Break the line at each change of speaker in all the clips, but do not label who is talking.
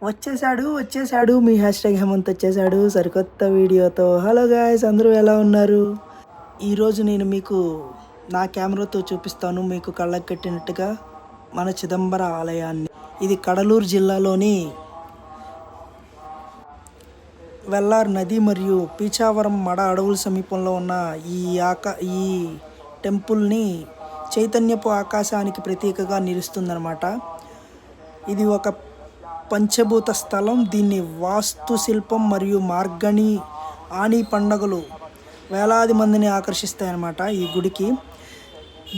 వచ్చేసాడు మీ #హేమంత్ వచ్చేసాడు సరికొత్త వీడియోతో. హలో గాయ్స్, అందరూ ఎలా ఉన్నారు? ఈరోజు నేను మీకు నా కెమెరాతో చూపిస్తాను మీకు కళ్ళకు కట్టినట్టుగా మన చిదంబర ఆలయాన్ని. ఇది కడలూరు జిల్లాలోని వెల్లార్ నది మరియు పీచావరం మడ అడవుల సమీపంలో ఉన్న ఈ టెంపుల్ని చైతన్యపు ఆకాశానికి ప్రతీకగా నిలుస్తుందన్నమాట. ఇది ఒక పంచభూత స్థలం. దీన్ని వాస్తుశిల్పం మరియు మార్గణి ఆని పండగలు వేలాది మందిని ఆకర్షిస్తాయన్నమాట. ఈ గుడికి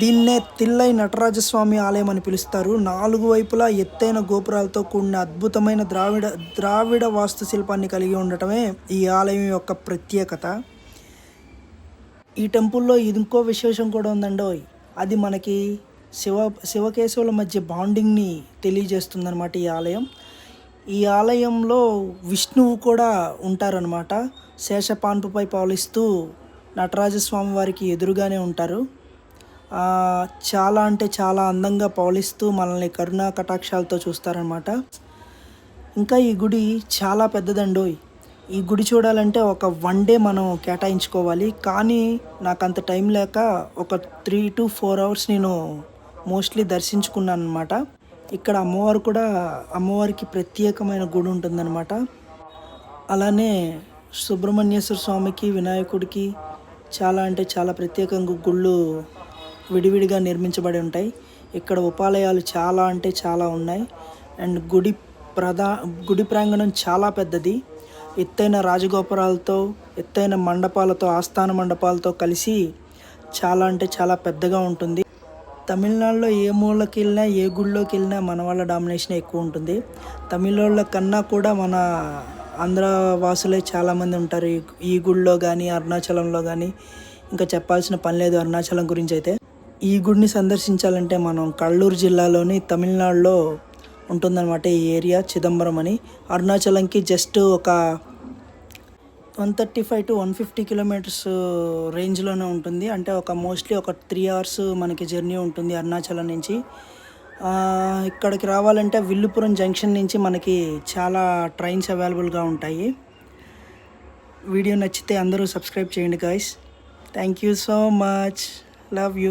దీన్నే తిల్లై నటరాజస్వామి ఆలయం అని పిలుస్తారు. 4 వైపులా ఎత్తైన గోపురాలతో కూడిన అద్భుతమైన ద్రావిడ వాస్తుశిల్పాన్ని కలిగి ఉండటమే ఈ ఆలయం యొక్క ప్రత్యేకత. ఈ టెంపుల్లో ఇంకో విశేషం కూడా ఉందండోయ్. అది మనకి శివకేశవుల మధ్య బాండింగ్ని తెలియజేస్తుందన్నమాట ఈ ఆలయం. ఈ ఆలయంలో విష్ణువు కూడా ఉంటారనమాట. శేషపాన్పుపై పవలిస్తూ నటరాజస్వామి వారికి ఎదురుగానే ఉంటారు. చాలా అంటే చాలా అందంగా పవలిస్తూ మనల్ని కరుణా కటాక్షాలతో చూస్తారనమాట. ఇంకా ఈ గుడి చాలా పెద్దదండోయ్. ఈ గుడి చూడాలంటే ఒక 1 డే మనం కేటాయించుకోవాలి. కానీ నాకు అంత టైం లేక ఒక 3 to 4 hours నేను మోస్ట్లీ దర్శించుకున్నాను అనమాట. ఇక్కడ అమ్మవారికి ప్రత్యేకమైన గుడి ఉంటుందన్నమాట. అలానే సుబ్రహ్మణ్యేశ్వర స్వామికి, వినాయకుడికి చాలా అంటే చాలా ప్రత్యేకంగా గుళ్ళు విడివిడిగా నిర్మించబడి ఉంటాయి. ఇక్కడ ఉపాలయాలు చాలా అంటే చాలా ఉన్నాయి. అండ్ గుడి ప్రాంగణం చాలా పెద్దది. ఎత్తైన రాజగోపురాలతో, ఎత్తైన మండపాలతో, ఆస్థాన మండపాలతో కలిసి చాలా అంటే చాలా పెద్దగా ఉంటుంది. తమిళనాడులో ఏ మూలకి వెళ్ళినా, ఏ గుడిలోకి వెళ్ళినా మన వాళ్ళ డామినేషన్ ఎక్కువ ఉంటుంది. తమిళోళ్ళ కన్నా కూడా మన ఆంధ్ర వాసులే చాలామంది ఉంటారు ఈ గుడిలో కానీ, అరుణాచలంలో కానీ. ఇంకా చెప్పాల్సిన పని లేదు అరుణాచలం గురించి అయితే. ఈ గుడిని సందర్శించాలంటే మనం కడలూరు జిల్లాలోని తమిళనాడులో ఉంటుందన్నమాట ఈ ఏరియా, చిదంబరం అని. అరుణాచలంకి జస్ట్ ఒక 135 to 150 కిలోమీటర్స్ రేంజ్లోనే ఉంటుంది. అంటే మోస్ట్లీ ఒక 3 hours మనకి జర్నీ ఉంటుంది అరుణాచలం నుంచి. ఇక్కడికి రావాలంటే విల్లుపురం జంక్షన్ నుంచి మనకి చాలా ట్రైన్స్ అవైలబుల్గా ఉంటాయి. వీడియో నచ్చితే అందరూ సబ్స్క్రైబ్ చేయండి guys. Thank you so much. Love you.